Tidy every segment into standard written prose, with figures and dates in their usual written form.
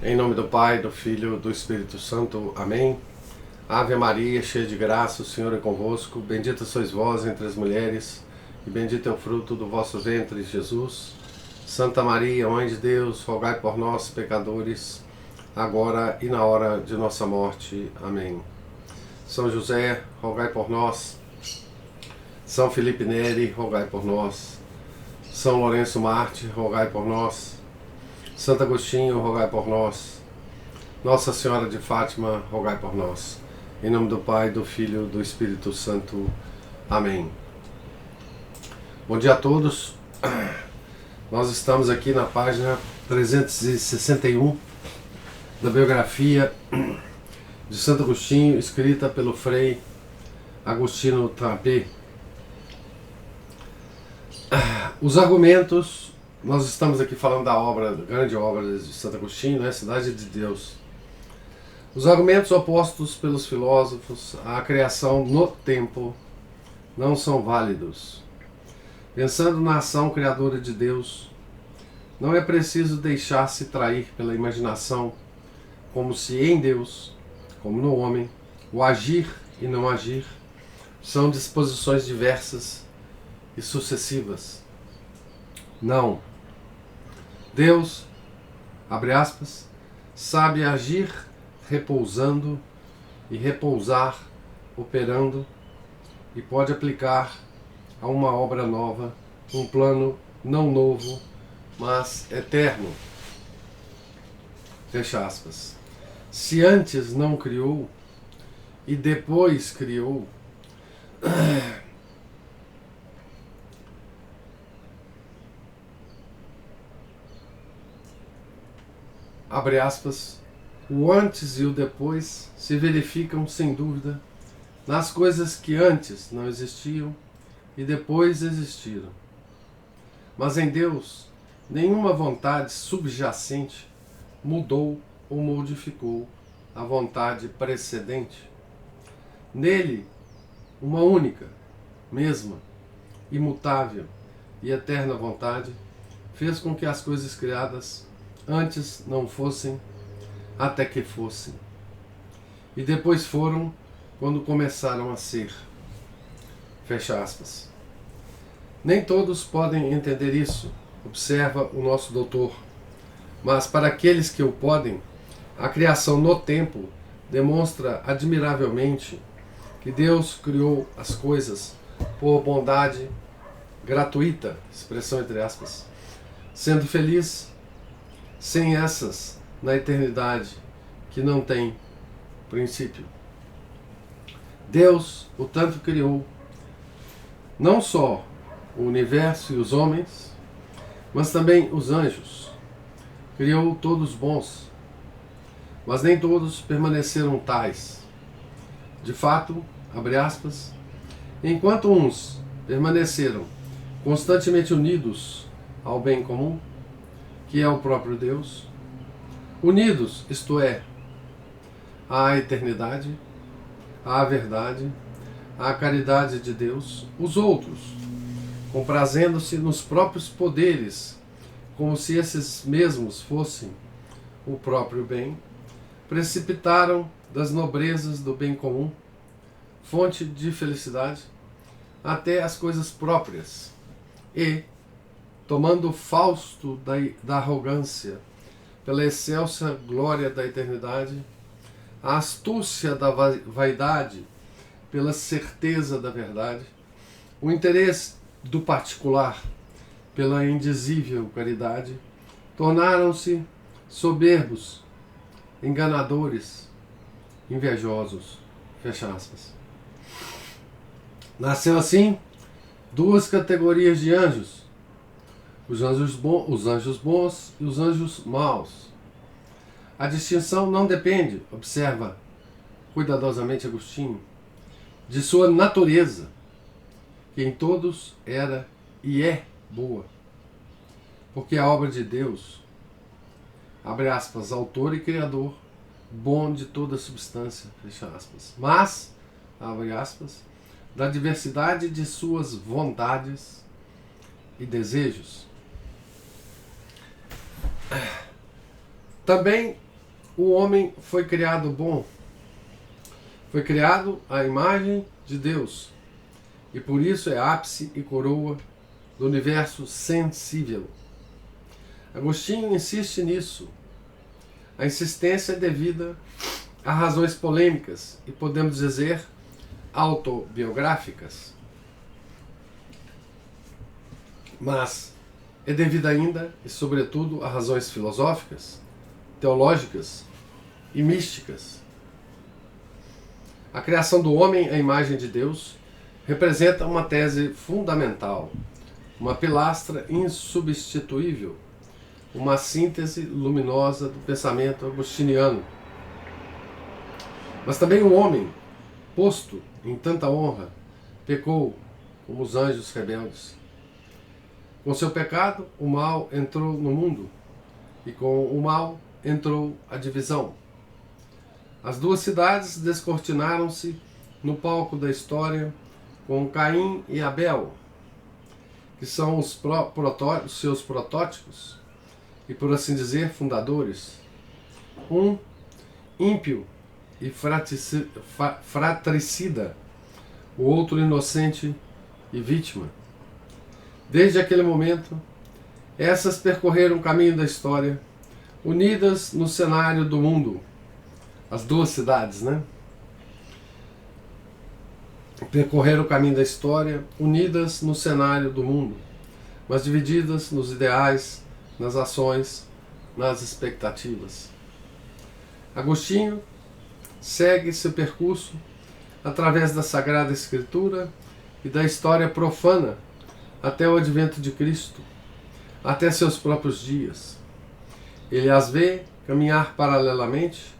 Em nome do Pai, do Filho e do Espírito Santo. Amém. Ave Maria, cheia de graça, o Senhor é convosco. Bendita sois vós entre as mulheres, e bendito é o fruto do vosso ventre, Jesus. Santa Maria, Mãe de Deus, rogai por nós, pecadores, agora e na hora de nossa morte. Amém. São José, rogai por nós. São Felipe Neri, rogai por nós. São Lourenço Marte, rogai por nós. Santo Agostinho, rogai por nós. Nossa Senhora de Fátima, rogai por nós. Em nome do Pai, do Filho e do Espírito Santo. Amém. Bom dia a todos. Nós estamos aqui na página 361 da biografia de Santo Agostinho, escrita pelo Frei Agostino Trappé. Os argumentos, nós estamos aqui falando da obra, da grande obra de Santo Agostinho, né? Cidade de Deus. Os argumentos opostos pelos filósofos à criação no tempo não são válidos. Pensando na ação criadora de Deus, não é preciso deixar-se trair pela imaginação, como se em Deus, como no homem, o agir e não agir são disposições diversas e sucessivas. Não. Deus, abre aspas, sabe agir repousando e repousar operando, e pode aplicar a uma obra nova um plano não novo, mas eterno. Fecha aspas. Se antes não criou e depois criou, abre aspas, o antes e o depois se verificam sem dúvida nas coisas que antes não existiam e depois existiram. Mas em Deus, nenhuma vontade subjacente mudou ou modificou a vontade precedente. Nele, uma única, mesma, imutável e eterna vontade fez com que as coisas criadas antes não fossem, até que fossem, e depois foram quando começaram a ser. Fecha aspas. Nem todos podem entender isso, observa o nosso doutor, mas para aqueles que o podem, a criação no tempo demonstra admiravelmente que Deus criou as coisas por bondade gratuita, expressão entre aspas, sendo feliz sem essas na eternidade que não tem princípio. Deus o tanto criou, não só o universo e os homens, mas também os anjos. Criou todos bons, mas nem todos permaneceram tais. De fato, abre aspas, enquanto uns permaneceram constantemente unidos ao bem comum, que é o próprio Deus, unidos, isto é, à eternidade, à verdade, à caridade de Deus, os outros, comprazendo-se nos próprios poderes, como se esses mesmos fossem o próprio bem, precipitaram das nobrezas do bem comum, fonte de felicidade, até as coisas próprias, e, tomando o fausto da arrogância pela excelsa glória da eternidade, a astúcia da vaidade pela certeza da verdade, o interesse do particular pela indizível caridade, tornaram-se soberbos, enganadores, invejosos. Fecha aspas. Nasceu assim duas categorias de anjos, os anjos bons e os anjos maus. A distinção não depende, observa cuidadosamente Agostinho, de sua natureza, que em todos era e é boa, porque a obra de Deus, abre aspas, autor e criador, bom de toda substância, fecha aspas, mas, abre aspas, da diversidade de suas vontades e desejos. Também o homem foi criado bom, foi criado à imagem de Deus, e por isso é ápice e coroa do universo sensível. Agostinho insiste nisso. A insistência é devida a razões polêmicas e, podemos dizer, autobiográficas. Mas é devida ainda e, sobretudo, a razões filosóficas, teológicas e místicas. A criação do homem à imagem de Deus representa uma tese fundamental, uma pilastra insubstituível, uma síntese luminosa do pensamento agostiniano. Mas também o homem, posto em tanta honra, pecou como os anjos rebeldes. Com seu pecado, o mal entrou no mundo, e com o mal entrou a divisão. As duas cidades descortinaram-se no palco da história com Caim e Abel, que são os seus protótipos e, por assim dizer, fundadores. Um ímpio e fratricida, o outro inocente e vítima. Desde aquele momento, essas percorreram o caminho da história, unidas no cenário do mundo. As duas cidades, né? Percorreram o caminho da história, unidas no cenário do mundo, mas divididas nos ideais, nas ações, nas expectativas. Agostinho segue seu percurso através da Sagrada Escritura e da história profana até o advento de Cristo, até seus próprios dias. Ele as vê caminhar paralelamente,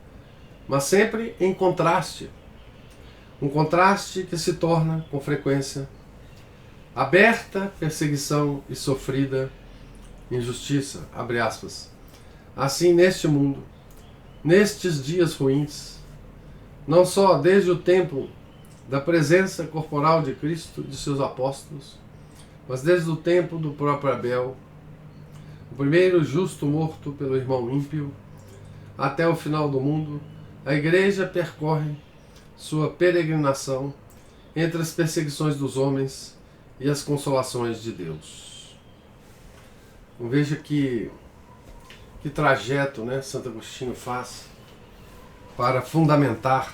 mas sempre em contraste. Um contraste que se torna, com frequência, aberta perseguição e sofrida injustiça, abre aspas. Assim, neste mundo, nestes dias ruins, não só desde o tempo da presença corporal de Cristo e de seus apóstolos, mas desde o tempo do próprio Abel, o primeiro justo morto pelo irmão ímpio, até o final do mundo, a Igreja percorre sua peregrinação entre as perseguições dos homens e as consolações de Deus. Então, veja que trajeto, né, Santo Agostinho faz para fundamentar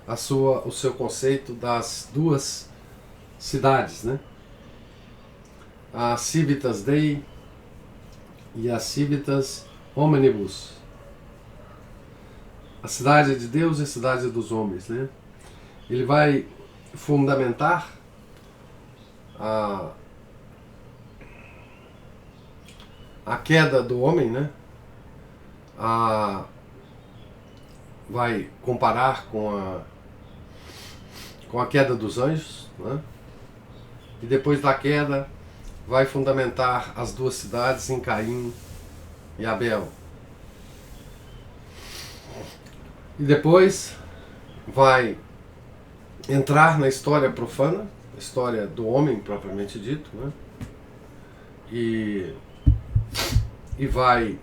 o seu conceito das duas cidades, né? A Civitas Dei e a Civitas Omnibus. A cidade de Deus e a cidade dos homens, né? Ele vai fundamentar a queda do homem, né? Vai comparar com a queda dos anjos, né? E depois da queda vai fundamentar as duas cidades em Caim e Abel. E depois vai entrar na história profana, a história do homem propriamente dito, né? E vai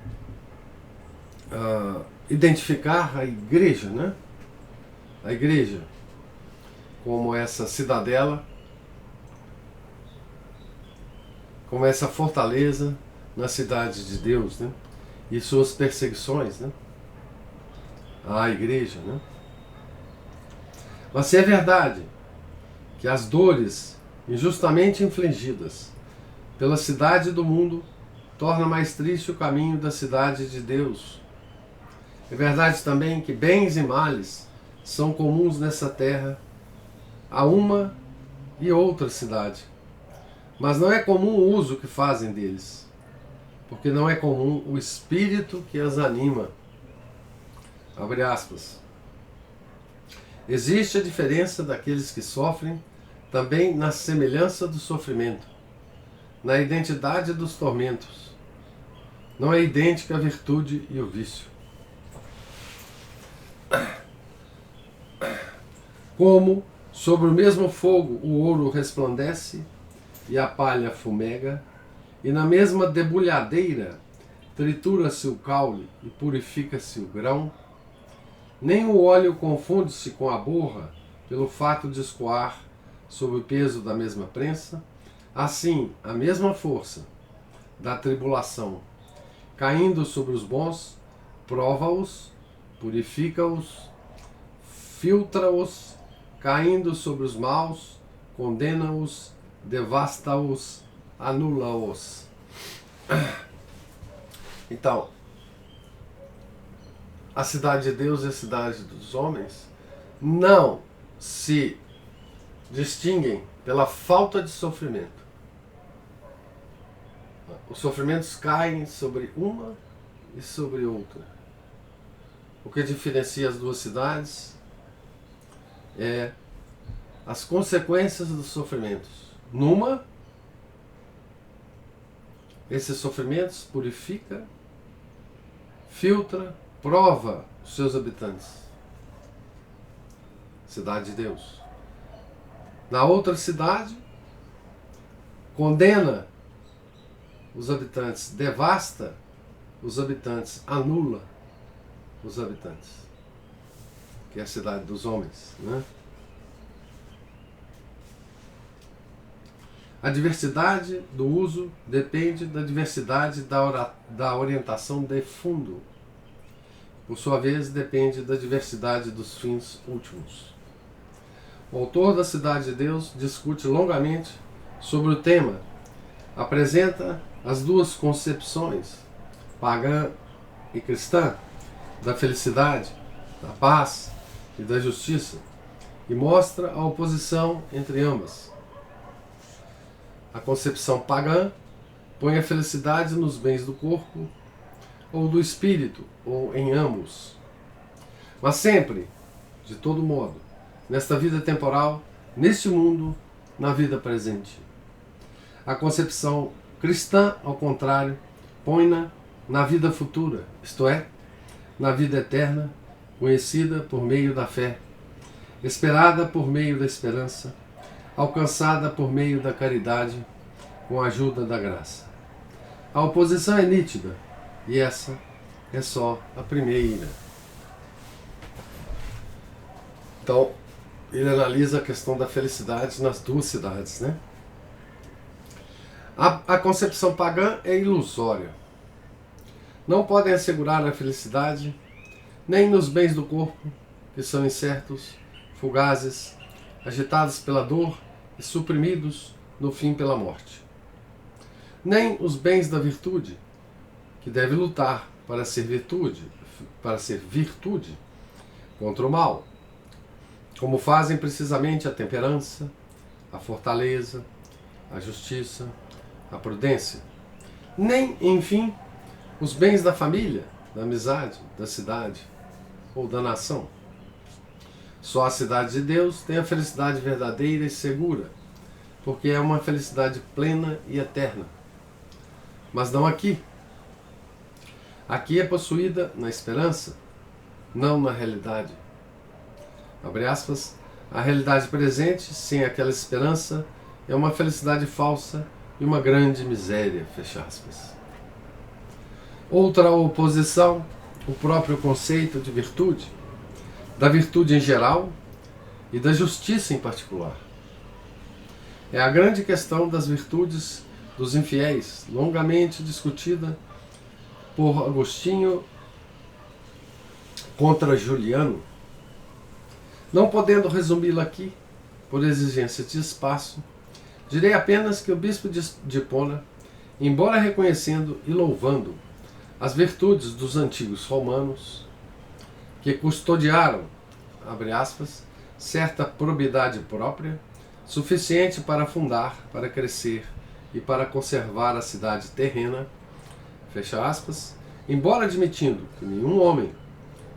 identificar a igreja, né? A igreja como essa cidadela, como essa fortaleza na cidade de Deus, né? E suas perseguições, né? À igreja, né? Mas se é verdade que as dores injustamente infligidas pela cidade do mundo torna mais triste o caminho da cidade de Deus, é verdade também que bens e males são comuns nessa terra a uma e outra cidade, mas não é comum o uso que fazem deles, porque não é comum o espírito que as anima. Abre aspas. Existe a diferença daqueles que sofrem também na semelhança do sofrimento, na identidade dos tormentos. Não é idêntica a virtude e o vício. Como sobre o mesmo fogo o ouro resplandece e a palha fumega, e na mesma debulhadeira tritura-se o caule e purifica-se o grão, nem o óleo confunde-se com a borra pelo fato de escoar sob o peso da mesma prensa. Assim, a mesma força da tribulação, caindo sobre os bons, prova-os, purifica-os, filtra-os, caindo sobre os maus, condena-os, devasta-os, anula-os. Então, a cidade de Deus e a cidade dos homens não se distinguem pela falta de sofrimento. Os sofrimentos caem sobre uma e sobre outra. O que diferencia as duas cidades é as consequências dos sofrimentos. Numa, esses sofrimentos purifica, filtra, prova os seus habitantes. Cidade de Deus. Na outra cidade, condena os habitantes, devasta os habitantes, anula os habitantes, que é a cidade dos homens, né? A diversidade do uso depende da diversidade da orientação de fundo. Por sua vez, depende da diversidade dos fins últimos. O autor da Cidade de Deus discute longamente sobre o tema, apresenta as duas concepções, pagã e cristã, da felicidade, da paz e da justiça, e mostra a oposição entre ambas. A concepção pagã põe a felicidade nos bens do corpo ou do espírito, ou em ambos. Mas sempre, de todo modo, nesta vida temporal, neste mundo, na vida presente. A concepção cristã, ao contrário, põe-na na vida futura, isto é, na vida eterna, conhecida por meio da fé, esperada por meio da esperança, alcançada por meio da caridade, com a ajuda da graça. A oposição é nítida, e essa é só a primeira. Então, ele analisa a questão da felicidade nas duas cidades, né? A concepção pagã é ilusória. Não podem assegurar a felicidade nem nos bens do corpo, que são incertos, fugazes, agitados pela dor e suprimidos no fim pela morte. Nem os bens da virtude, que deve lutar para ser virtude contra o mal, como fazem precisamente a temperança, a fortaleza, a justiça, a prudência. Nem, enfim, os bens da família, da amizade, da cidade ou da nação. Só a cidade de Deus tem a felicidade verdadeira e segura, porque é uma felicidade plena e eterna. Mas não aqui. Aqui é possuída na esperança, não na realidade. Abre aspas, a realidade presente, sem aquela esperança, é uma felicidade falsa e uma grande miséria, fecha aspas. Outra oposição, o próprio conceito de virtude, da virtude em geral e da justiça em particular. É a grande questão das virtudes dos infiéis, longamente discutida por Agostinho contra Juliano. Não podendo resumi-la aqui, por exigência de espaço, direi apenas que o bispo de Hipona, embora reconhecendo e louvando as virtudes dos antigos romanos, que custodiaram, abre aspas, certa probidade própria, suficiente para fundar, para crescer e para conservar a cidade terrena, fecha aspas, embora admitindo que nenhum homem,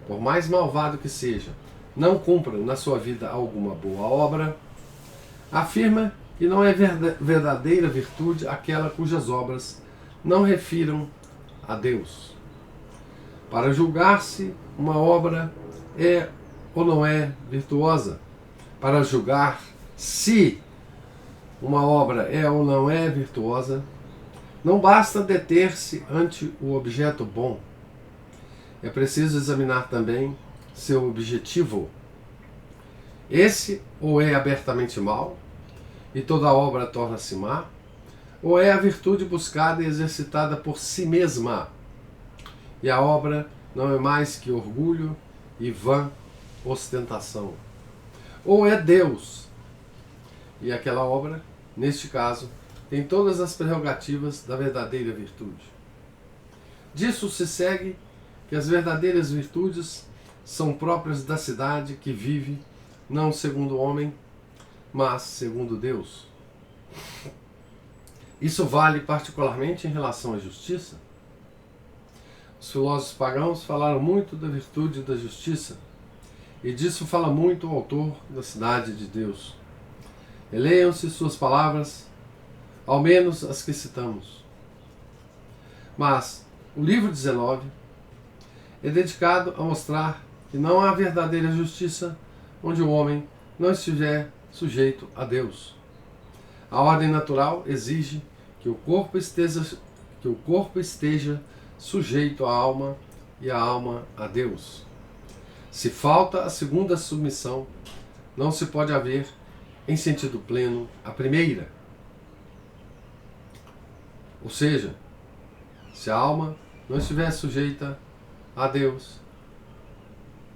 por mais malvado que seja, não cumpra na sua vida alguma boa obra, afirma que não é verdadeira virtude aquela cujas obras não refiram a Deus. Para julgar-se uma obra é ou não é virtuosa, para julgar se uma obra é ou não é virtuosa, Não basta deter-se ante o objeto bom. É preciso examinar também seu objetivo. Esse ou é abertamente mau, e toda obra torna-se má, ou é a virtude buscada e exercitada por si mesma, e a obra não é mais que orgulho e vã ostentação. Ou é Deus, e aquela obra, neste caso, tem todas as prerrogativas da verdadeira virtude. Disso se segue que as verdadeiras virtudes são próprias da cidade que vive, não segundo o homem, mas segundo Deus. Isso vale particularmente em relação à justiça. Os filósofos pagãos falaram muito da virtude da justiça, e disso fala muito o autor da Cidade de Deus. Leiam-se suas palavras, ao menos as que citamos. Mas o livro 19 é dedicado a mostrar que não há verdadeira justiça onde o homem não estiver sujeito a Deus. A ordem natural exige que o corpo esteja sujeito à alma e a alma a Deus. Se falta a segunda submissão, não se pode haver, em sentido pleno, a primeira. Ou seja, se a alma não estiver sujeita a Deus,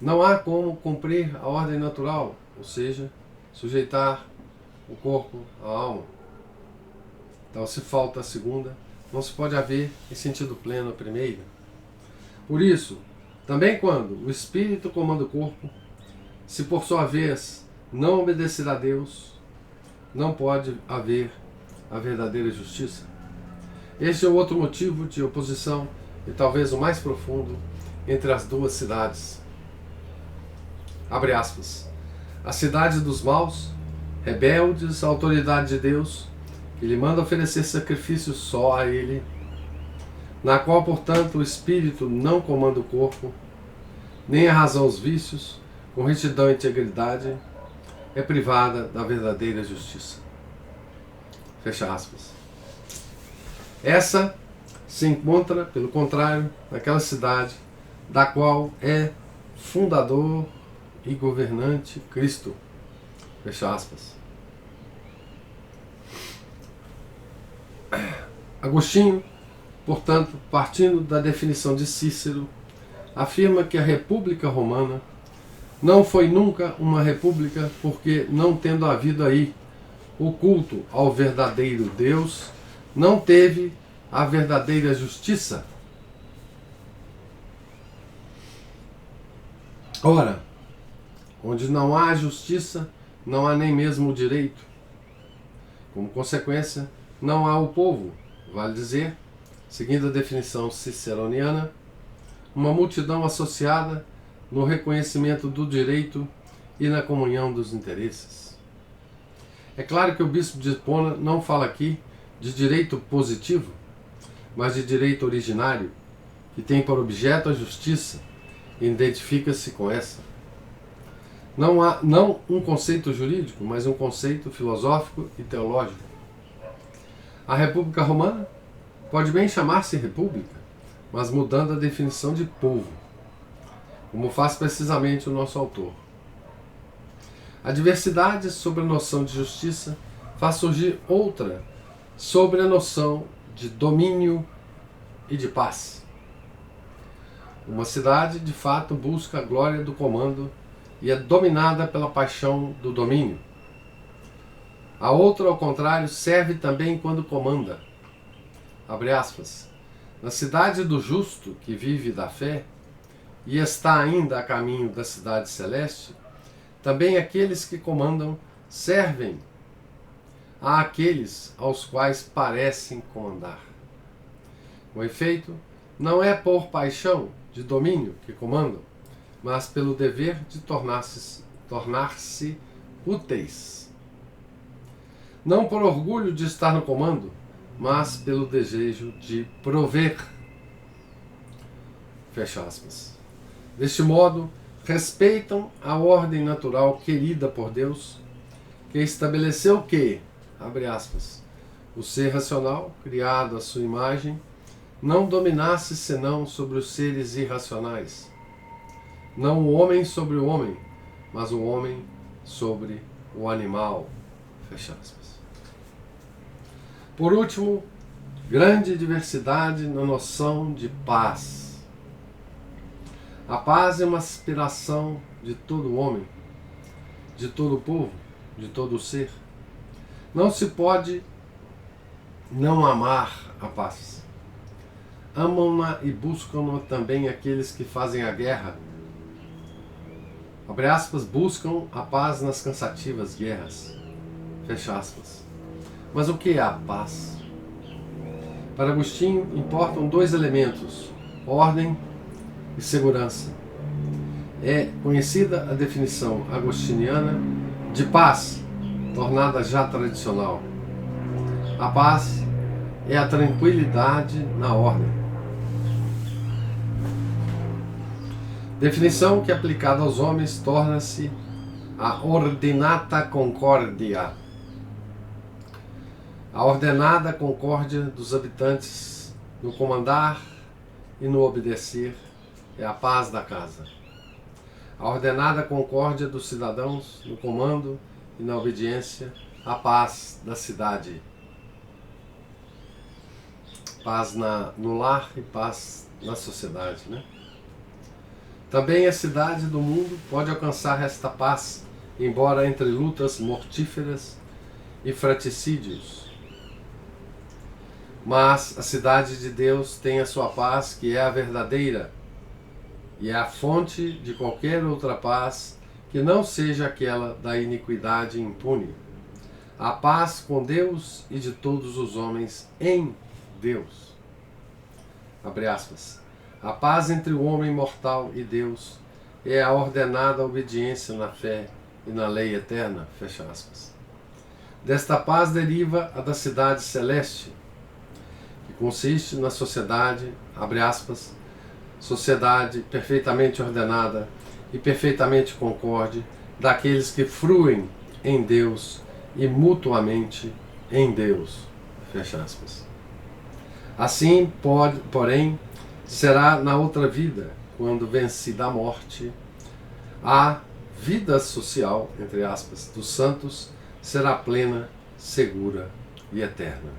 não há como cumprir a ordem natural, ou seja, sujeitar o corpo à alma. Então, se falta a segunda, não se pode haver, em sentido pleno, a primeira. Por isso, também quando o espírito comanda o corpo, se por sua vez não obedecer a Deus, não pode haver a verdadeira justiça. Este é o outro motivo de oposição, e talvez o mais profundo, entre as duas cidades. Abre aspas. A cidade dos maus, rebeldes à autoridade de Deus, que lhe manda oferecer sacrifícios só a Ele, na qual, portanto, o espírito não comanda o corpo, nem a razão os vícios, com retidão e integridade, é privada da verdadeira justiça. Fecha aspas. Essa se encontra, pelo contrário, naquela cidade da qual é fundador e governante Cristo. Fecha aspas. Agostinho, portanto, partindo da definição de Cícero, afirma que a República Romana não foi nunca uma república porque, não tendo havido aí o culto ao verdadeiro Deus, não teve a verdadeira justiça. Ora, onde não há justiça, não há nem mesmo o direito. Como consequência, não há o povo, vale dizer, seguindo a definição ciceroniana, uma multidão associada no reconhecimento do direito e na comunhão dos interesses. É claro que o bispo de Hipona não fala aqui de direito positivo, mas de direito originário, que tem por objeto a justiça e identifica-se com essa. Não um conceito jurídico, mas um conceito filosófico e teológico. A República Romana pode bem chamar-se república, mas mudando a definição de povo, como faz precisamente o nosso autor. A diversidade sobre a noção de justiça faz surgir outra sobre a noção de domínio e de paz. Uma cidade, de fato, busca a glória do comando e é dominada pela paixão do domínio. A outra, ao contrário, serve também quando comanda. Abre aspas. Na cidade do justo, que vive da fé, e está ainda a caminho da cidade celeste, também aqueles que comandam servem àqueles aos quais parecem comandar. Com efeito, não é por paixão de domínio que comandam, mas pelo dever de tornar-se úteis. Não por orgulho de estar no comando, mas pelo desejo de prover. Fecha aspas. Deste modo, respeitam a ordem natural querida por Deus, que estabeleceu que, abre aspas, o ser racional, criado à sua imagem, não dominasse senão sobre os seres irracionais. Não o homem sobre o homem, mas o homem sobre o animal. Fecha aspas. Por último, grande diversidade na noção de paz. A paz é uma aspiração de todo homem, de todo povo, de todo ser. Não se pode não amar a paz. Amam-na e buscam-na também aqueles que fazem a guerra. Abre aspas, buscam a paz nas cansativas guerras. Fecha aspas. Mas o que é a paz? Para Agostinho, importam dois elementos: ordem e segurança. É conhecida a definição agostiniana de paz, tornada já tradicional. A paz é a tranquilidade na ordem. Definição que, aplicada aos homens, torna-se a ordinata concordia. A ordenada concórdia dos habitantes no comandar e no obedecer é a paz da casa. A ordenada concórdia dos cidadãos no comando e na obediência, a paz da cidade. Paz no lar e paz na sociedade, né? Também a cidade do mundo pode alcançar esta paz, embora entre lutas mortíferas e fratricídios. Mas a cidade de Deus tem a sua paz, que é a verdadeira, e é a fonte de qualquer outra paz que não seja aquela da iniquidade impune. A paz com Deus e de todos os homens em Deus. Abre aspas. A paz entre o homem mortal e Deus é a ordenada obediência na fé e na lei eterna. Fecha aspas. Desta paz deriva a da cidade celeste, que consiste na sociedade, abre aspas, sociedade perfeitamente ordenada e perfeitamente concorde daqueles que fruem em Deus e mutuamente em Deus. Fecha aspas. Assim, porém, será na outra vida, quando vencida a morte, a vida social, entre aspas, dos santos será plena, segura e eterna.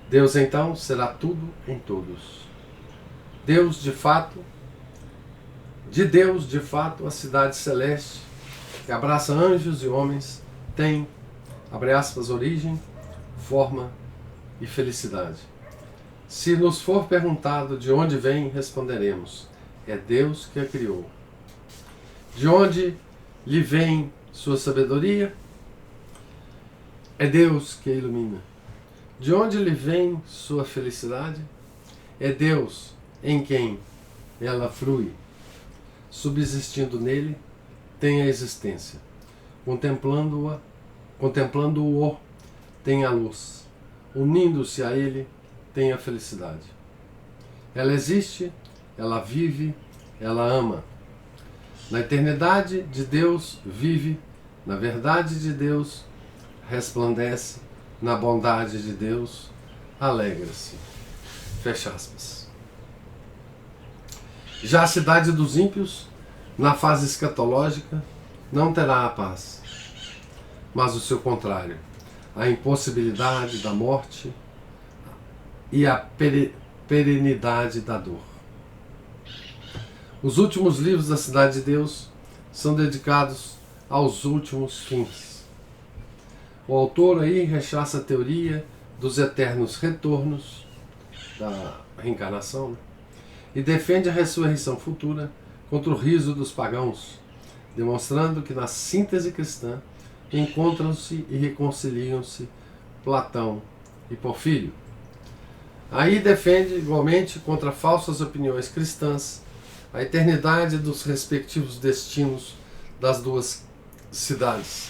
Deus, então, será tudo em todos. De Deus, de fato, a cidade celeste, que abraça anjos e homens, tem, abre aspas, origem, forma e felicidade. Se nos for perguntado de onde vem, responderemos: é Deus que a criou. De onde lhe vem sua sabedoria? É Deus que a ilumina. De onde lhe vem sua felicidade? É Deus em quem ela frui. Subsistindo nele, tem a existência. Contemplando-o, tem a luz. Unindo-se a ele, tem a felicidade. Ela existe, ela vive, ela ama. Na eternidade de Deus vive, na verdade de Deus resplandece, na bondade de Deus alegra-se. Fecha aspas. Já a cidade dos ímpios, na fase escatológica, não terá a paz, mas o seu contrário, a impossibilidade da morte e a perenidade da dor. Os últimos livros da Cidade de Deus são dedicados aos últimos fins. O autor aí rechaça a teoria dos eternos retornos da reencarnação, né? E defende a ressurreição futura contra o riso dos pagãos, demonstrando que na síntese cristã encontram-se e reconciliam-se Platão e Porfírio. Aí defende igualmente contra falsas opiniões cristãs a eternidade dos respectivos destinos das duas cidades.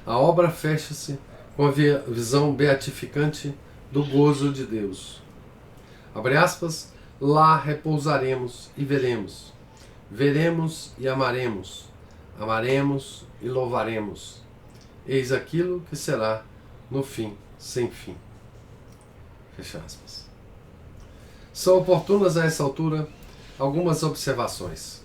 A obra fecha-se com a visão beatificante do gozo de Deus. Abre aspas, lá repousaremos e veremos. Veremos e amaremos. Amaremos e louvaremos. Eis aquilo que será no fim sem fim. Fecha aspas. São oportunas a essa altura algumas observações.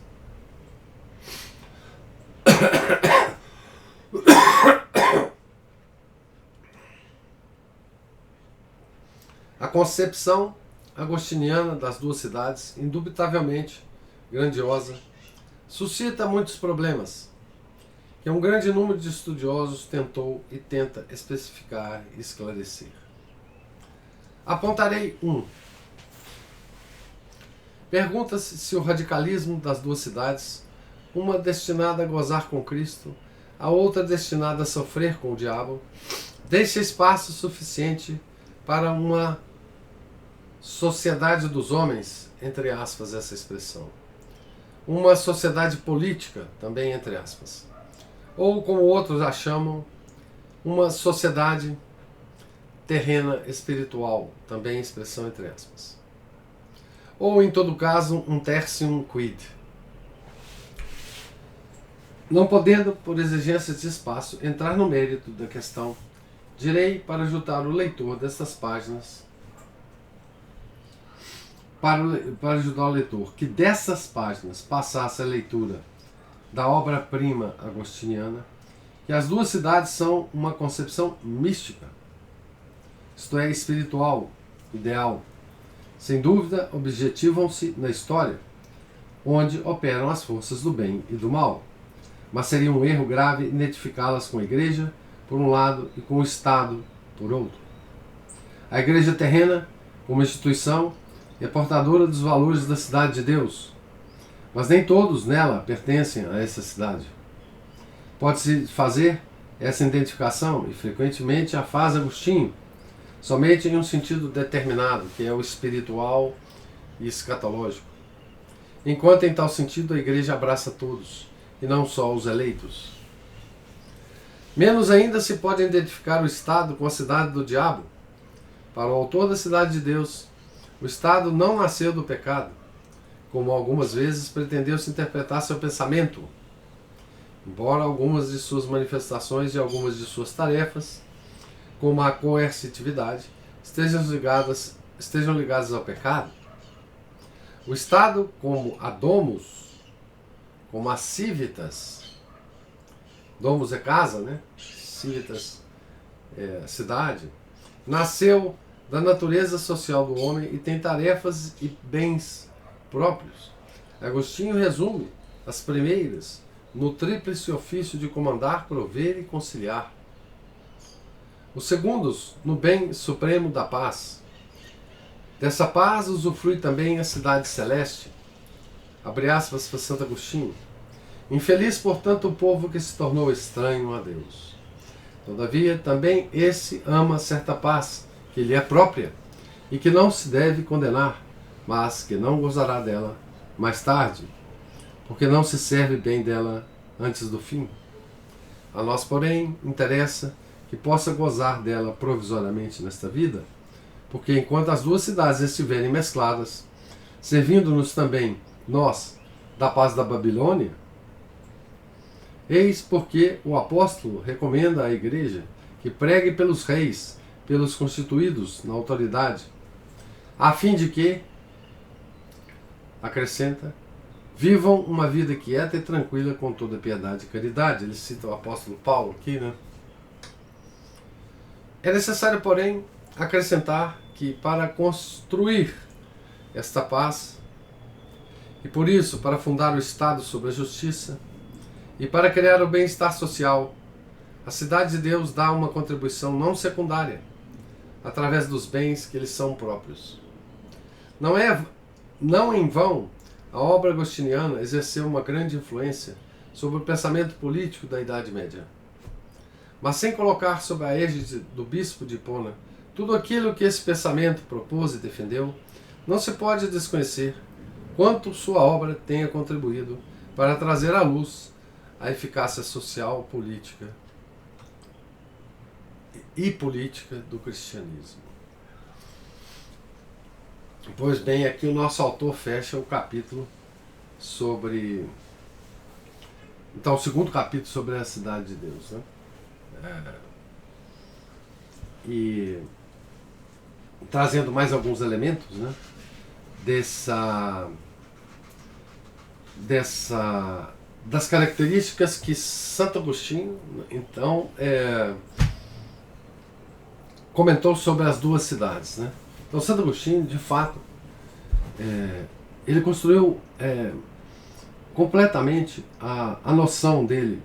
A concepção agostiniana das duas cidades, indubitavelmente grandiosa, suscita muitos problemas, que um grande número de estudiosos tentou e tenta especificar e esclarecer. Apontarei um. Pergunta-se se o radicalismo das duas cidades, uma destinada a gozar com Cristo, a outra destinada a sofrer com o diabo, deixa espaço suficiente para uma sociedade dos homens, entre aspas, essa expressão. Uma sociedade política, também entre aspas. Ou, como outros a chamam, uma sociedade terrena espiritual, também expressão entre aspas. Ou, em todo caso, um tertium quid. Não podendo, por exigências de espaço, entrar no mérito da questão, direi, para ajudar o leitor destas páginas, para ajudar o leitor que dessas páginas passasse a leitura da obra-prima agostiniana, que as duas cidades são uma concepção mística, isto é, espiritual, ideal. Sem dúvida, objetivam-se na história, onde operam as forças do bem e do mal. Mas seria um erro grave identificá-las com a Igreja, por um lado, e com o Estado, por outro. A Igreja terrena, como instituição, é portadora dos valores da cidade de Deus, mas nem todos nela pertencem a essa cidade. Pode-se fazer essa identificação, e frequentemente a faz Agostinho, somente em um sentido determinado, que é o espiritual e escatológico. Enquanto em tal sentido a Igreja abraça todos, e não só os eleitos. Menos ainda se pode identificar o Estado com a cidade do diabo. Para o autor da cidade de Deus, o Estado não nasceu do pecado, como algumas vezes pretendeu-se interpretar seu pensamento, embora algumas de suas manifestações e algumas de suas tarefas, como a coercitividade, estejam ligadas ao pecado. O Estado, como a domus, como a civitas, domus é casa, né? Civitas é cidade, nasceu da natureza social do homem e tem tarefas e bens próprios. Agostinho resume as primeiras no tríplice ofício de comandar, prover e conciliar. Os segundos no bem supremo da paz. Dessa paz usufrui também a cidade celeste. Abre aspas para Santo Agostinho. Infeliz, portanto, o povo que se tornou estranho a Deus. Todavia, também esse ama certa paz, que lhe é própria, e que não se deve condenar, mas que não gozará dela mais tarde, porque não se serve bem dela antes do fim. A nós, porém, interessa que possa gozar dela provisoriamente nesta vida, porque enquanto as duas cidades estiverem mescladas, servindo-nos também, nós, da paz da Babilônia, eis porque o apóstolo recomenda à Igreja que pregue pelos reis, pelos constituídos na autoridade, a fim de que, acrescenta, vivam uma vida quieta e tranquila com toda piedade e caridade. Ele cita o apóstolo Paulo aqui, né? É necessário, porém, acrescentar que para construir esta paz, e por isso para fundar o Estado sobre a justiça, e para criar o bem-estar social, a cidade de Deus dá uma contribuição não secundária, através dos bens que lhes são próprios. Não em vão, a obra agostiniana exerceu uma grande influência sobre o pensamento político da Idade Média. Mas sem colocar sob a égide do bispo de Hipona tudo aquilo que esse pensamento propôs e defendeu, não se pode desconhecer quanto sua obra tenha contribuído para trazer à luz a eficácia social, política e política do cristianismo. Pois bem, aqui o nosso autor fecha o capítulo sobre... Então, o segundo capítulo sobre a cidade de Deus, né? e trazendo mais alguns elementos, né, das características que Santo Agostinho, então, comentou sobre as duas cidades, né? Então Santo Agostinho, de fato, ele construiu completamente a noção dele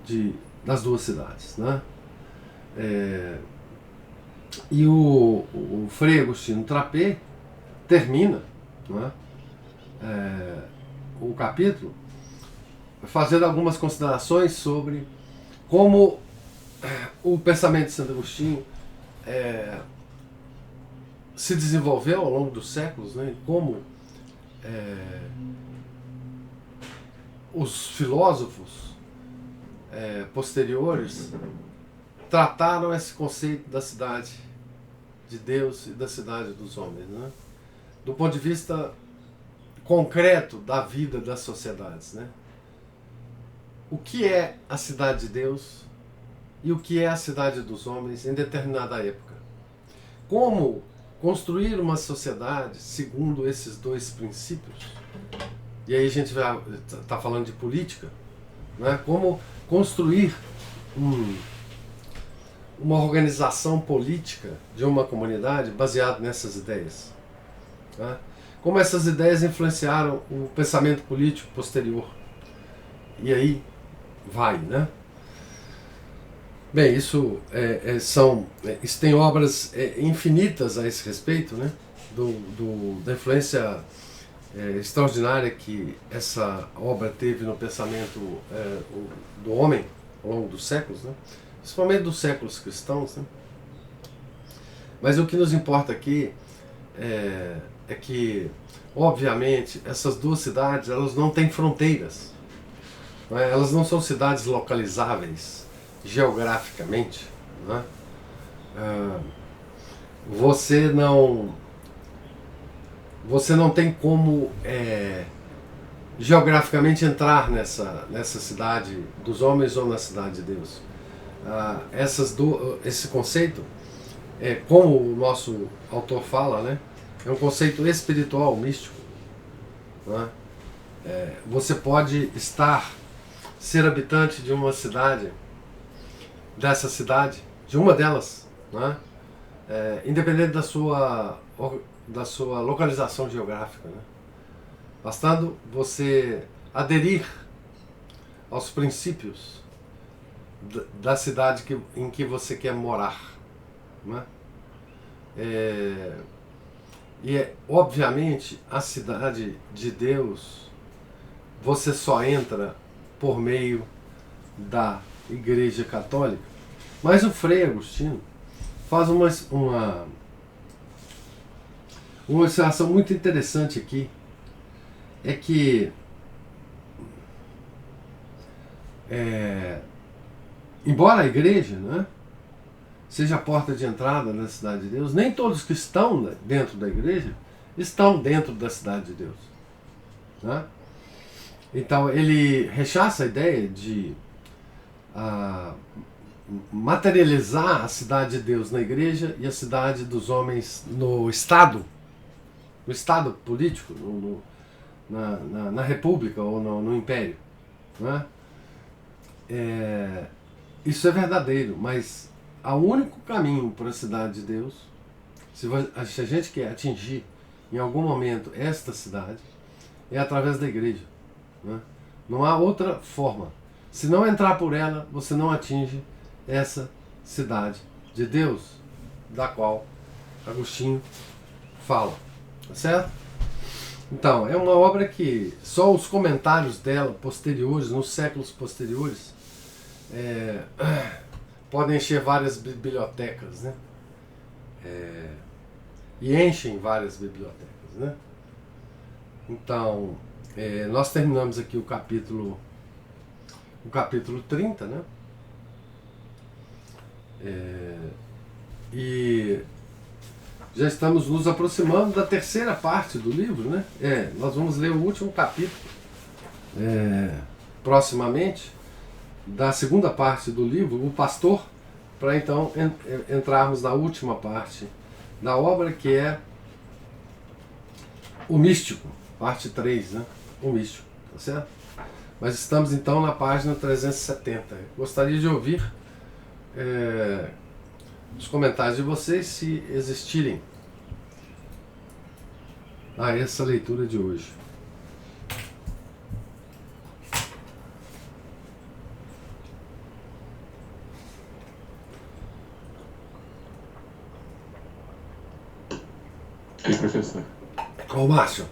das duas cidades, né? E o Frei Agostinho Trapet termina, né, o capítulo fazendo algumas considerações sobre como o pensamento de Santo Agostinho se desenvolveu ao longo dos séculos, né, e como os filósofos posteriores trataram esse conceito da cidade de Deus e da cidade dos homens, né, do ponto de vista concreto da vida das sociedades, né? O que é a cidade de Deus e o que é a cidade dos homens em determinada época? Como construir uma sociedade segundo esses dois princípios? E aí a gente vai tá falando de política, né? Como construir uma organização política de uma comunidade baseada nessas ideias, né? Como essas ideias influenciaram o pensamento político posterior. E aí vai, né? Bem, isso tem obras infinitas a esse respeito, né? Da influência extraordinária que essa obra teve no pensamento do homem ao longo dos séculos, né? Principalmente dos séculos cristãos, né? Mas o que nos importa aqui é que, obviamente, essas duas cidades, elas não têm fronteiras, não é? Elas não são cidades localizáveis geograficamente, não é? Você não tem como geograficamente entrar nessa cidade dos homens ou na cidade de Deus. Esse conceito, como o nosso autor fala, né, é um conceito espiritual, místico, não é? Você pode ser habitante de uma cidade, dessa cidade, de uma delas, não é? Independente da sua localização geográfica, né? Bastando você aderir aos princípios da cidade em que você quer morar, não é? Obviamente, a cidade de Deus você só entra por meio da Igreja Católica. Mas o Frei Agostinho faz uma observação muito interessante aqui, é que embora a igreja, né, seja a porta de entrada na cidade de Deus, nem todos que estão dentro da igreja estão dentro da cidade de Deus, né? Então ele rechaça a ideia de materializar a cidade de Deus na igreja e a cidade dos homens no Estado político, na República ou no Império, né? Isso é verdadeiro, mas o único caminho para a cidade de Deus, se a gente quer atingir em algum momento esta cidade, é através da igreja, né? Não há outra forma. Se não entrar por ela, você não atinge essa cidade de Deus, da qual Agostinho fala, tá certo? Então, é uma obra que só os comentários dela posteriores, nos séculos posteriores, podem encher várias bibliotecas, né? E enchem várias bibliotecas, né? Então, nós terminamos aqui o capítulo 30, né? E já estamos nos aproximando da terceira parte do livro, né? Nós vamos ler o último capítulo proximamente, da segunda parte do livro, O Pastor para então entrarmos na última parte da obra, que é o místico, parte 3, né? O místico, tá certo? Mas estamos então na página 370. Gostaria de ouvir os comentários de vocês, se existirem, a essa leitura de hoje. E aí, professor? Ô, Márcio.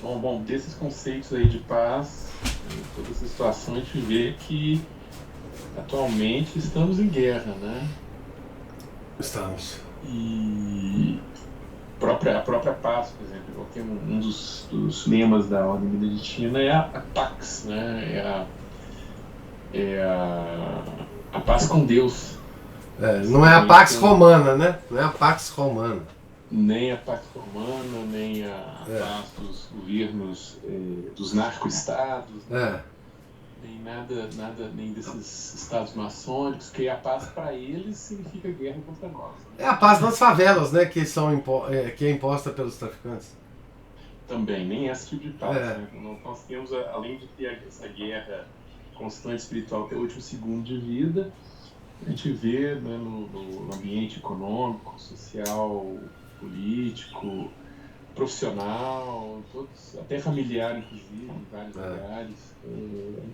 Bom, desses conceitos aí de paz, toda essa situação, a gente vê que atualmente estamos em guerra, né? Estamos. E a própria paz, por exemplo, tem um dos lemas da Ordem Beneditina é a Pax, né? A paz com Deus. Não é a Pax Romana, né? Não é a Pax Romana. Nem a Pax Romana, nem a paz dos governos, dos narco-estados, né? Nem nada, nem desses estados maçônicos, que a paz para eles significa guerra contra nós. Né? É a paz nas favelas, né? Que é imposta pelos traficantes. Também, nem esse tipo de paz. Né? Nós temos, além de ter essa guerra constante espiritual até o último segundo de vida, a gente vê, né, no ambiente econômico, social, político, profissional, todos, até familiar, inclusive, em vários lugares,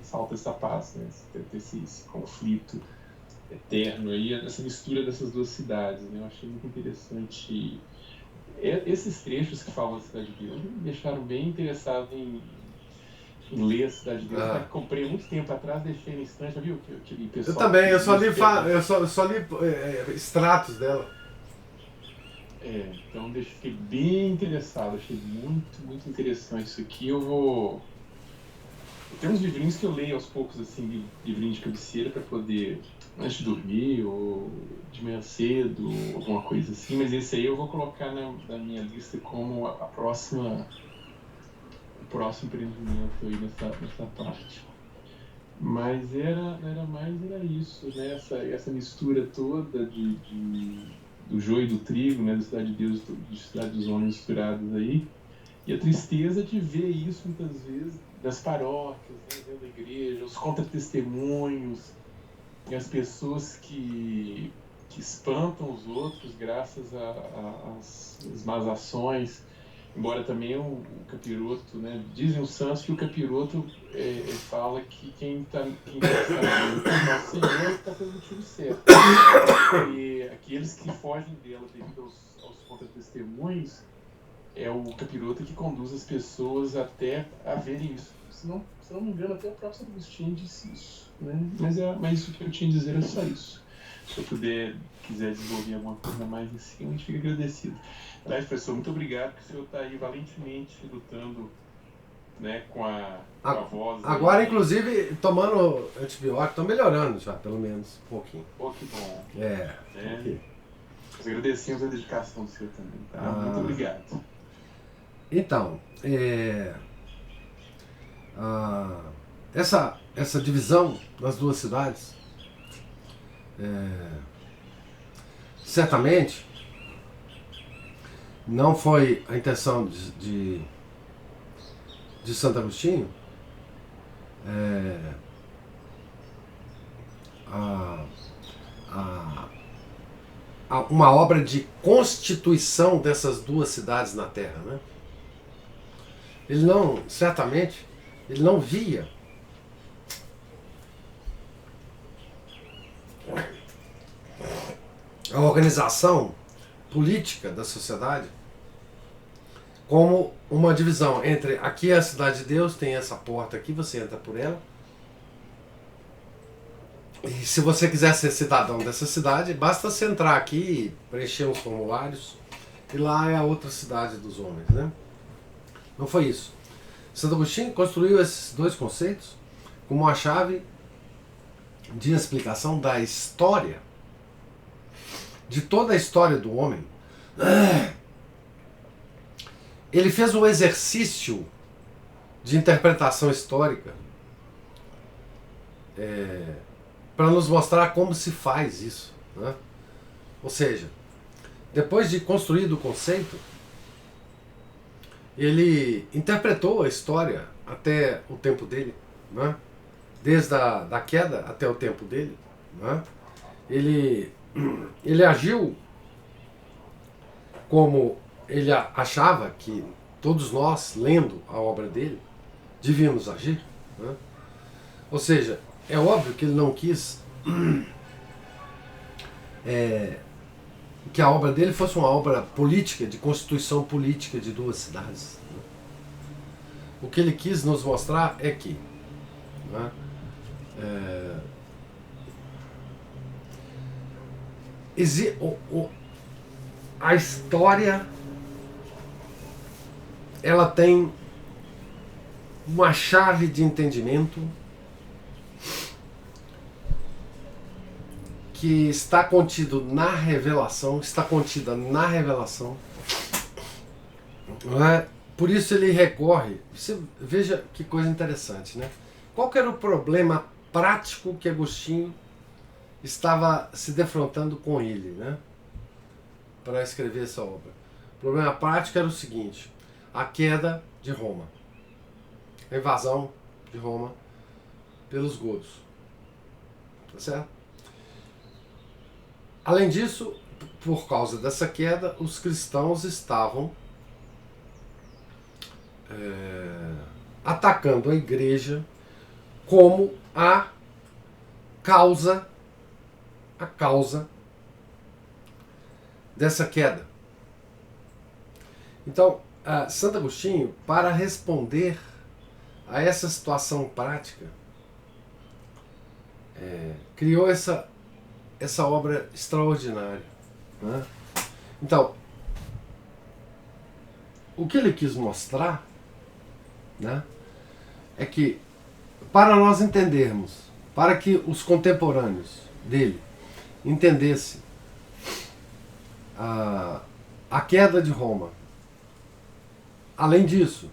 falta essa paz, né? Esse conflito eterno aí, essa mistura dessas duas cidades, né? Eu achei muito interessante. Esses trechos que falam da Cidade de Deus me deixaram bem interessado em ler a Cidade de Deus, que comprei muito tempo atrás, deixei na estante, já viu? Eu também, eu só li extratos dela. Então fiquei bem interessado, achei muito, muito interessante isso aqui. Tem uns livrinhos que eu leio aos poucos, assim, livrinho de cabeceira para poder, antes de dormir, ou de manhã cedo, alguma coisa assim, mas esse aí eu vou colocar na minha lista como o próximo empreendimento aí nessa parte. Mas era isso, né? Essa mistura toda do joio e do trigo, né? Da Cidade de Deus e da Cidade dos Homens misturados aí. E a tristeza de ver isso muitas vezes nas paróquias, né? Dentro da igreja, os contra-testemunhos, e as pessoas que espantam os outros graças às más ações. Embora também o capiroto, né? Dizem os santos que o capiroto fala que quem está sabendo que o nosso Senhor está fazendo o tiro certo. E aqueles que fogem dela devido aos contra-testemunhos, é o capiroto que conduz as pessoas até a verem isso. Se não me engano, até o próprio Santo Agostinho disse isso. Né? Mas o que eu tinha a dizer é só isso. Se eu quiser desenvolver alguma coisa mais em cima, a gente fica agradecido. Aliás, professor, muito obrigado, que o senhor está aí valentemente lutando, né, com a voz. Agora, inclusive, tomando antibiótico, estão melhorando já, pelo menos, um pouquinho. Pô, que bom. Okay. Nós agradecemos a dedicação do senhor também, tá? Muito obrigado. Então, essa divisão das duas cidades, certamente não foi a intenção de Santo Agostinho uma obra de constituição dessas duas cidades na Terra, né? Certamente, ele não via a organização política da sociedade como uma divisão entre aqui é a Cidade de Deus, tem essa porta aqui, você entra por ela, e se você quiser ser cidadão dessa cidade, basta você entrar aqui, preencher uns formulários, e lá é a outra cidade dos homens, né? Não foi isso. Santo Agostinho construiu esses dois conceitos como uma chave de explicação da história, de toda a história do homem. Ele fez um exercício de interpretação histórica para nos mostrar como se faz isso, né? Ou seja, depois de construído o conceito, ele interpretou a história até o tempo dele, né? Desde da queda até o tempo dele, né? Ele agiu como ele achava que todos nós, lendo a obra dele, devíamos agir, né? Ou seja, é óbvio que ele não quis que a obra dele fosse uma obra política, de constituição política de duas cidades, né? O que ele quis nos mostrar é que, né, a história, ela tem uma chave de entendimento que está contido na revelação, está contida na revelação, não é? Por isso ele recorre. Você veja que coisa interessante, né? Qual que era o problema prático que Agostinho estava se defrontando com ele, né, para escrever essa obra? O problema prático era o seguinte: a queda de Roma, a invasão de Roma pelos godos, tá certo? Além disso, por causa dessa queda, os cristãos estavam atacando a igreja como a causa dessa queda. Então, Santo Agostinho, para responder a essa situação prática, criou essa obra extraordinária, né? Então, o que ele quis mostrar, né, é que, para nós entendermos, para que os contemporâneos dele entendessem a queda de Roma, além disso,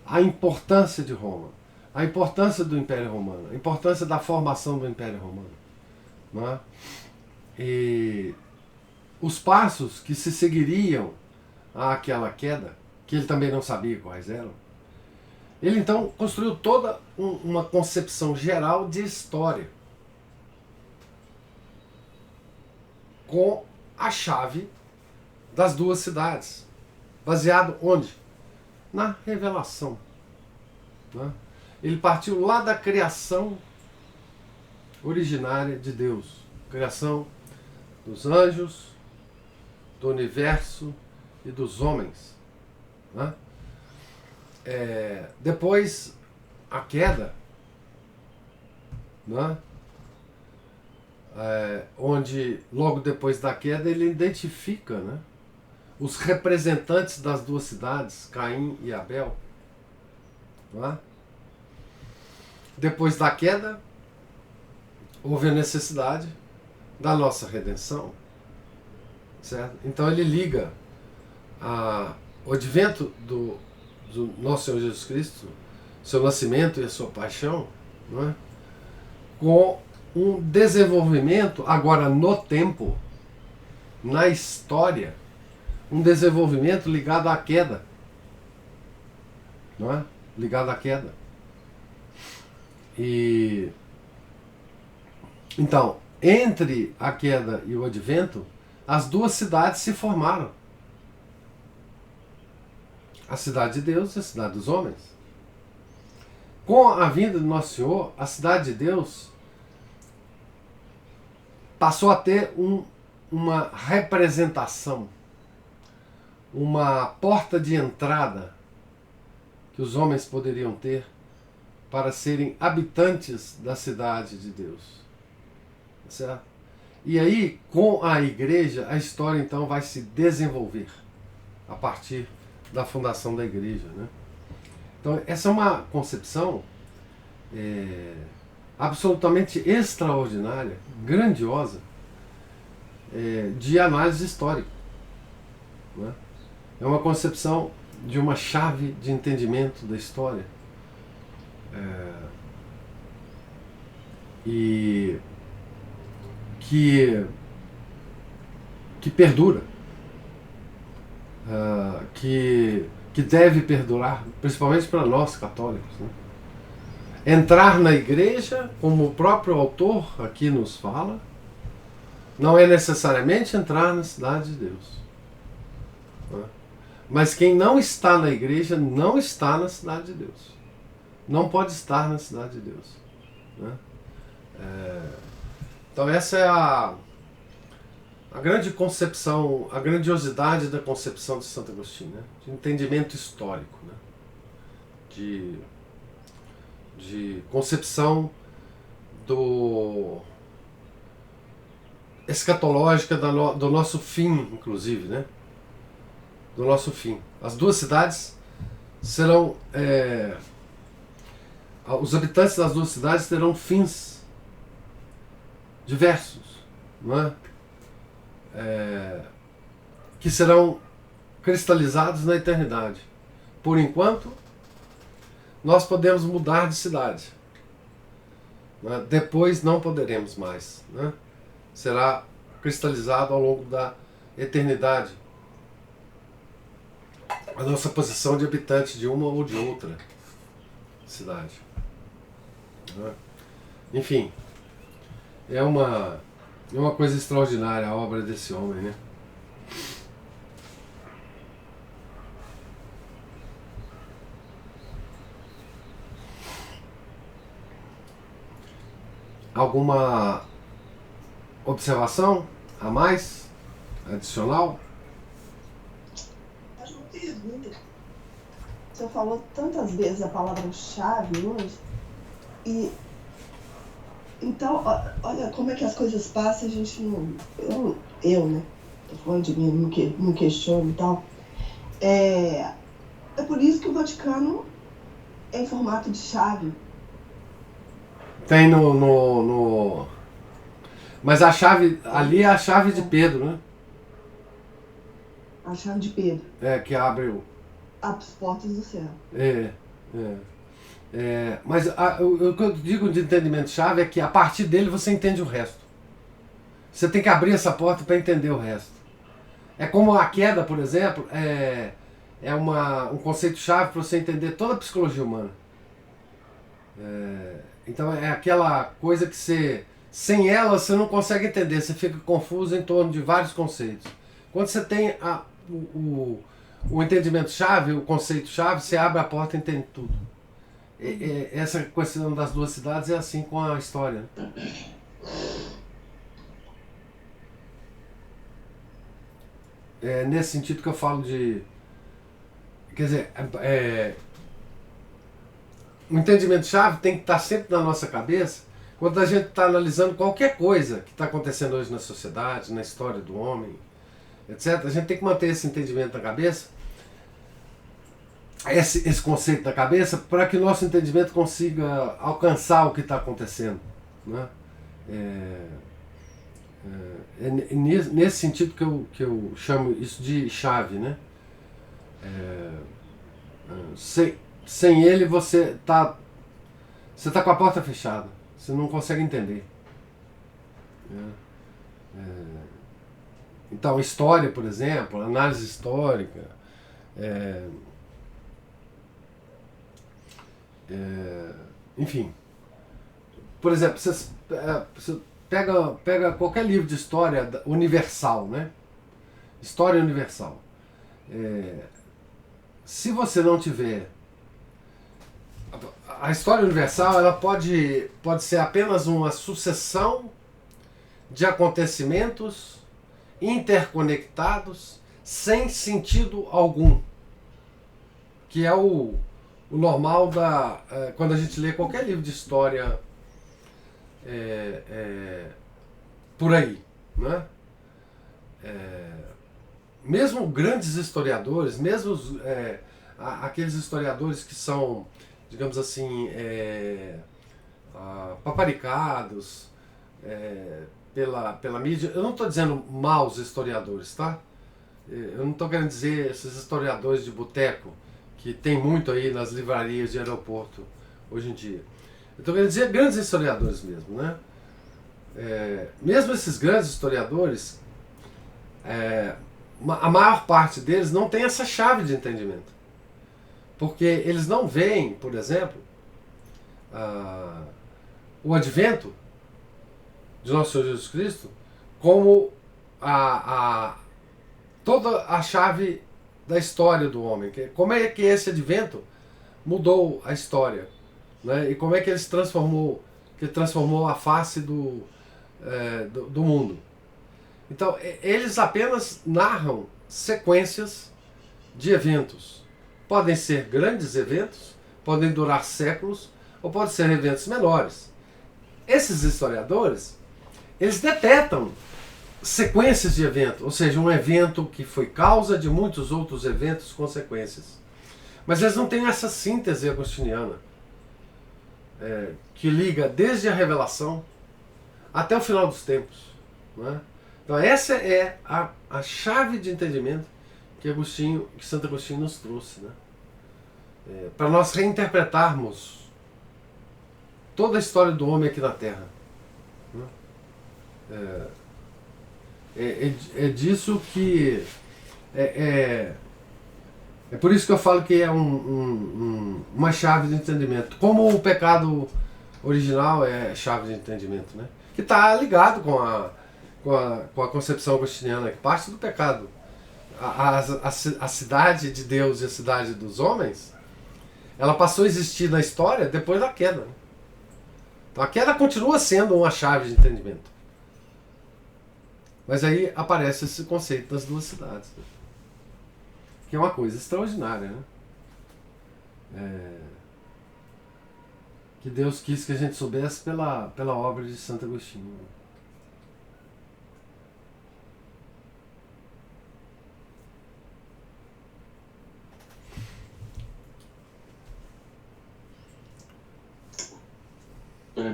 a importância de Roma, a importância do Império Romano, a importância da formação do Império Romano, né, e os passos que se seguiriam àquela queda, que ele também não sabia quais eram, ele então construiu toda uma concepção geral de história, com a chave das duas cidades, baseado onde? Na revelação, né? Ele partiu lá da criação originária de Deus, criação dos anjos, do universo e dos homens, né? Depois a queda, né? Onde logo depois da queda ele identifica, né, os representantes das duas cidades, Caim e Abel, né? Depois da queda houve a necessidade da nossa redenção, certo? Então ele liga o advento do nosso Senhor Jesus Cristo, seu nascimento e a sua paixão, não é, com um desenvolvimento agora no tempo, na história, um desenvolvimento ligado à queda, não é? Ligado à queda. E então, entre a queda e o advento, as duas cidades se formaram. A cidade de Deus e a cidade dos homens. Com a vinda do Nosso Senhor, a cidade de Deus passou a ter uma representação, uma porta de entrada que os homens poderiam ter para serem habitantes da cidade de Deus, certo? E aí, com a igreja, a história então vai se desenvolver a partir da fundação da igreja, né? Então, essa é uma concepção absolutamente extraordinária, grandiosa, de análise histórica, né? É uma concepção de uma chave de entendimento da história. E que perdura, que deve perdurar, principalmente para nós católicos, né? Entrar na igreja, como o próprio autor aqui nos fala, não é necessariamente entrar na cidade de Deus, né? Mas quem não está na igreja não está na cidade de Deus, não pode estar na cidade de Deus, né? Então essa é a grande concepção, a grandiosidade da concepção de Santo Agostinho, né? De entendimento histórico, né? De concepção escatológica do nosso fim, inclusive, né? Do nosso fim. As duas cidades serão... os habitantes das duas cidades terão fins diversos, não é? Que serão cristalizados na eternidade. Por enquanto, nós podemos mudar de cidade, né? Depois não poderemos mais, né? Será cristalizado ao longo da eternidade a nossa posição de habitante de uma ou de outra cidade, né? Enfim, é uma coisa extraordinária a obra desse homem, né? Alguma observação a mais? Adicional? Mas uma pergunta. O senhor falou tantas vezes a palavra-chave hoje. E então, olha como é que as coisas passam, a gente não... Eu, né? Tô falando de mim, não questiono e tal. É por isso que o Vaticano é em formato de chave. Tem Mas a chave, ali é a chave de Pedro, né? A chave de Pedro. Que abre as portas do céu. Mas o que eu digo de entendimento-chave é que a partir dele você entende o resto. Você tem que abrir essa porta para entender o resto. É como a queda, por exemplo, um conceito-chave para você entender toda a psicologia humana. Então é aquela coisa que sem ela você não consegue entender, você fica confuso em torno de vários conceitos. Quando você tem o entendimento-chave, o conceito-chave, você abre a porta e entende tudo. Essa questão das duas cidades é assim com a história, né? É nesse sentido que eu falo de... Quer dizer, o entendimento-chave tem que estar sempre na nossa cabeça quando a gente está analisando qualquer coisa que está acontecendo hoje na sociedade, na história do homem, etc. A gente tem que manter esse entendimento na cabeça, esse conceito na cabeça, para que o nosso entendimento consiga alcançar o que está acontecendo, né? Nesse sentido que eu chamo isso de chave, né? Sem ele você tá com a porta fechada, você não consegue entender. Então, história, por exemplo, análise histórica, enfim, por exemplo, você pega qualquer livro de história universal, né? História universal. Se você não tiver a história universal, ela pode ser apenas uma sucessão de acontecimentos interconectados sem sentido algum, que é o normal quando a gente lê qualquer livro de história por aí, né? Mesmo grandes historiadores, mesmo aqueles historiadores que são, digamos assim, paparicados pela mídia. Eu não estou dizendo maus historiadores, tá? Eu não estou querendo dizer esses historiadores de boteco que tem muito aí nas livrarias de aeroporto hoje em dia. Eu estou querendo dizer grandes historiadores mesmo, né? mesmo esses grandes historiadores, a maior parte deles não tem essa chave de entendimento. Porque eles não veem, por exemplo, o advento de nosso Senhor Jesus Cristo como toda a chave da história do homem. Como é que esse advento mudou a história, né? E como é que ele transformou a face do mundo. Então, eles apenas narram sequências de eventos. Podem ser grandes eventos, podem durar séculos, ou podem ser eventos menores. Esses historiadores, eles detectam sequências de eventos, ou seja, um evento que foi causa de muitos outros eventos, consequências. Mas eles não têm essa síntese agostiniana, que liga desde a revelação até o final dos tempos, né? Então essa é a chave de entendimento que Santo Agostinho nos trouxe, né? Para nós reinterpretarmos toda a história do homem aqui na Terra, né? É disso que é por isso que eu falo que é uma chave de entendimento. Como o pecado original é chave de entendimento, né? Que está ligado com a concepção agostiniana, que parte do pecado. A cidade de Deus e a cidade dos homens, ela passou a existir na história depois da queda, né? Então a queda continua sendo uma chave de entendimento. Mas aí aparece esse conceito das duas cidades, né? Que é uma coisa extraordinária, né? Que Deus quis que a gente soubesse pela obra de Santo Agostinho.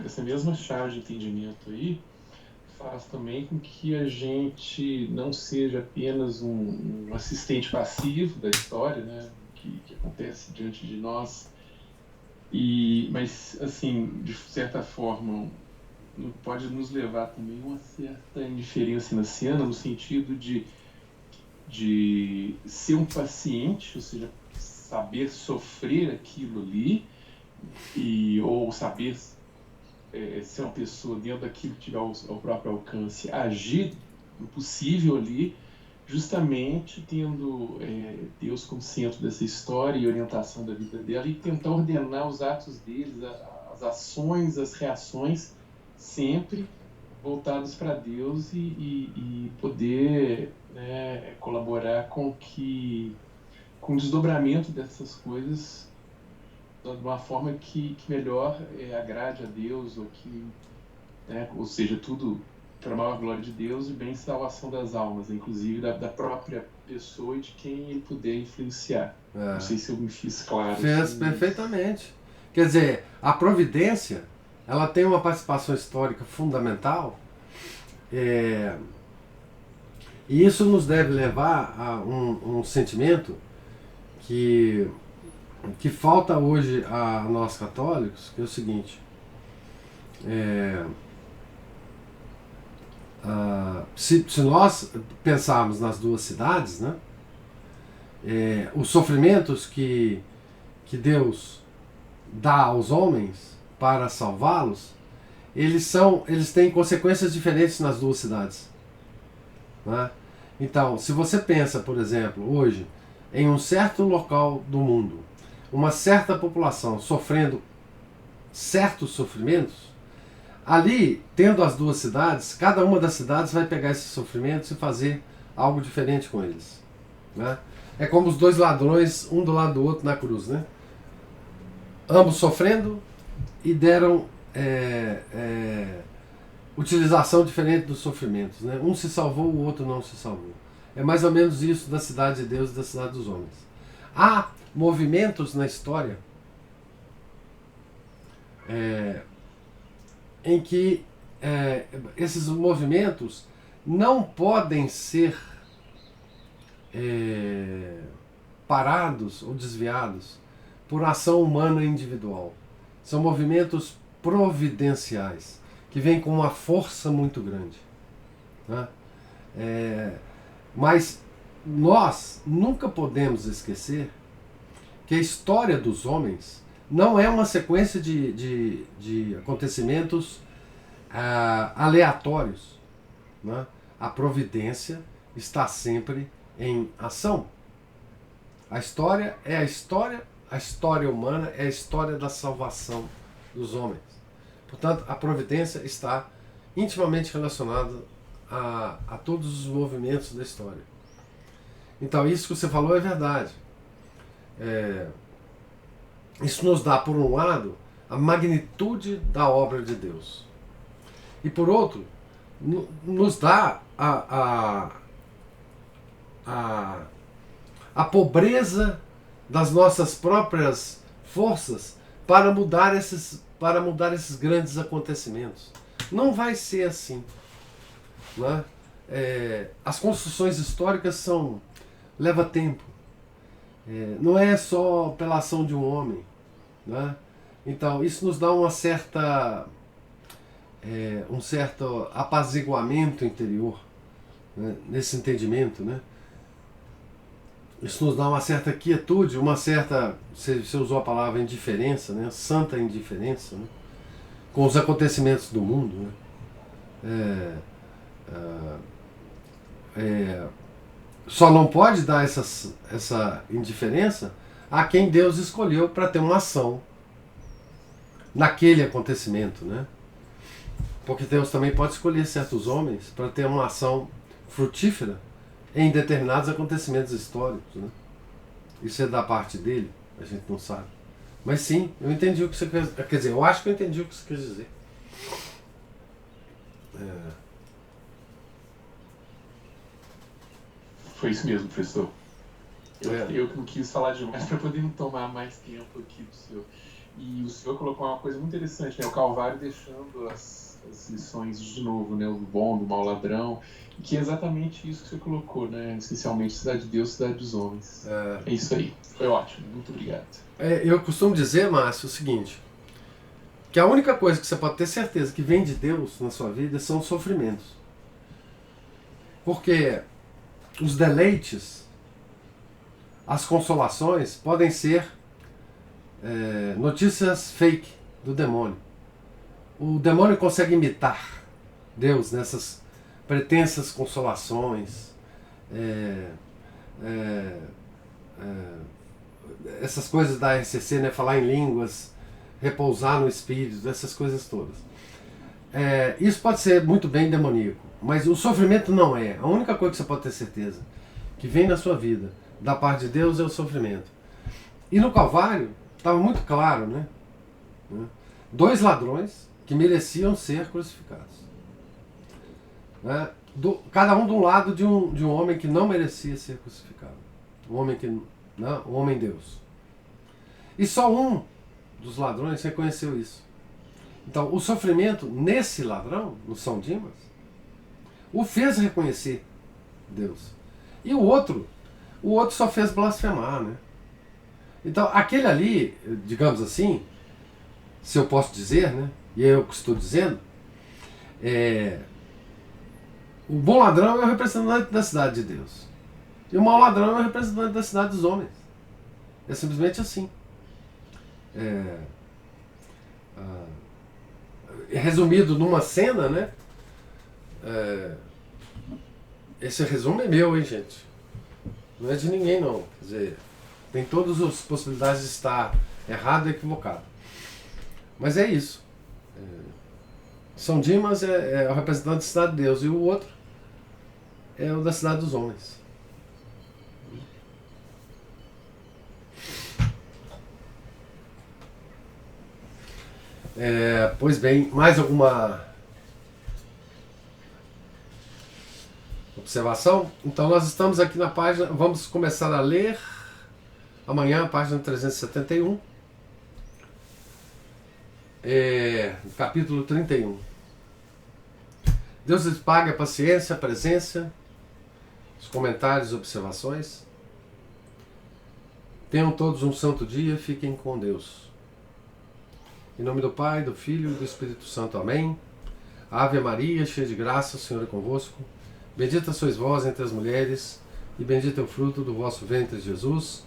Essa mesma chave de entendimento aí faz também com que a gente não seja apenas um assistente passivo da história, né, que acontece diante de nós, mas, assim, de certa forma, pode nos levar também a uma certa indiferença inaciana, no sentido de ser um paciente, ou seja, saber sofrer aquilo ali, ou saber ser uma pessoa dentro daquilo que tiver ao próprio alcance, agir o possível ali, justamente tendo Deus como centro dessa história e orientação da vida dela, e tentar ordenar os atos deles, as ações, as reações, sempre voltados para Deus e poder, né, colaborar com o desdobramento dessas coisas de uma forma que melhor agrade a Deus, ou seja, tudo para a maior glória de Deus e bem e salvação das almas, inclusive da própria pessoa e de quem ele puder influenciar. Não sei se eu me fiz claro. Fez perfeitamente. Quer dizer, a providência, ela tem uma participação histórica fundamental, e isso nos deve levar a um sentimento que falta hoje a nós católicos, que é o seguinte: se nós pensarmos nas duas cidades, né, os sofrimentos que Deus dá aos homens para salvá-los, eles têm consequências diferentes nas duas cidades, né? Então, se você pensa, por exemplo, hoje, em um certo local do mundo, uma certa população sofrendo certos sofrimentos, ali, tendo as duas cidades, cada uma das cidades vai pegar esses sofrimentos e fazer algo diferente com eles, né? É como os dois ladrões, um do lado do outro na cruz, né? Ambos sofrendo e deram utilização diferente dos sofrimentos, né? Um se salvou, o outro não se salvou. É mais ou menos isso da cidade de Deus e da cidade dos homens. Há movimentos na história em que esses movimentos não podem ser parados ou desviados por ação humana individual. São movimentos providenciais, que vem com uma força muito grande. Né? Mas nós nunca podemos esquecer que a história dos homens não é uma sequência de acontecimentos aleatórios. Né? A providência está sempre em ação. A história é a história humana é a história da salvação dos homens. Portanto, a providência está intimamente relacionada a todos os movimentos da história. Então, isso que você falou é verdade. Isso nos dá, por um lado, a magnitude da obra de Deus. E, por outro, nos dá a pobreza das nossas próprias forças para mudar esses grandes acontecimentos. Não vai ser assim. Né? As construções históricas leva tempo. Não é só pela ação de um homem. Né? Então, isso nos dá um certo apaziguamento interior, né? Nesse entendimento. Né? Isso nos dá uma certa quietude, uma certa, você usou a palavra indiferença, né? Santa indiferença, né? Com os acontecimentos do mundo. Né? Só não pode dar essa indiferença a quem Deus escolheu para ter uma ação naquele acontecimento. Né? Porque Deus também pode escolher certos homens para ter uma ação frutífera em determinados acontecimentos históricos. Né? Isso é da parte dele, a gente não sabe. Mas sim, eu entendi o que você quer dizer. Eu acho que eu entendi o que você quer dizer. Foi isso mesmo, professor. Eu não quis falar demais para poder não tomar mais tempo aqui do senhor. E o senhor colocou uma coisa muito interessante, né? O Calvário deixando as lições de novo, né? O bom, do mau ladrão, que é exatamente isso que você colocou, né? Essencialmente, cidade de Deus, cidade dos homens. É isso aí. Foi ótimo. Muito obrigado. Eu costumo dizer, Márcio, o seguinte, que a única coisa que você pode ter certeza que vem de Deus na sua vida são os sofrimentos. Porque os deleites, as consolações podem ser notícias fake do demônio. O demônio consegue imitar Deus nessas pretensas consolações, essas coisas da RCC, né? Falar em línguas, repousar no espírito, essas coisas todas. Isso pode ser muito bem demoníaco, mas o sofrimento não é. A única coisa que você pode ter certeza que vem na sua vida da parte de Deus é o sofrimento. E no Calvário estava muito claro, né? 2 ladrões que mereciam ser crucificados. Né? Cada um de um lado de um homem que não merecia ser crucificado. Um homem Deus. E só um dos ladrões reconheceu isso. Então, o sofrimento nesse ladrão, no São Dimas, o fez reconhecer Deus. E o outro só fez blasfemar, né? Então, aquele ali, digamos assim, se eu posso dizer, né? E é eu que estou dizendo, o bom ladrão é o representante da cidade de Deus. E o mau ladrão é o representante da cidade dos homens. É simplesmente assim. Resumido numa cena, né? Esse resumo é meu, hein, gente? Não é de ninguém, não. Quer dizer, tem todas as possibilidades de estar errado e equivocado. Mas é isso. São Dimas é o representante da cidade de Deus e o outro é o da cidade dos homens. Pois bem, mais alguma observação? Então nós estamos aqui na página, vamos começar a ler amanhã a página 371, capítulo 31. Deus lhes pague a paciência, a presença, os comentários e observações. Tenham todos um santo dia, fiquem com Deus. Em nome do Pai, do Filho e do Espírito Santo. Amém. Ave Maria, cheia de graça, o Senhor é convosco. Bendita sois vós entre as mulheres, e bendito é o fruto do vosso ventre, Jesus.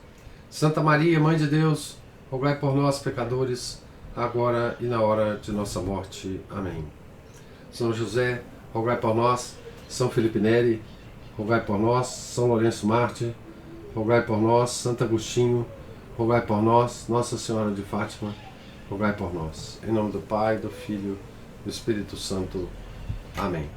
Santa Maria, Mãe de Deus, rogai por nós, pecadores, agora e na hora de nossa morte. Amém. São José, rogai por nós. São Felipe Neri, rogai por nós. São Lourenço Mártir, rogai por nós. Santo Agostinho, rogai por nós. Nossa Senhora de Fátima, rogai por nós. Em nome do Pai, do Filho e do Espírito Santo. Amém.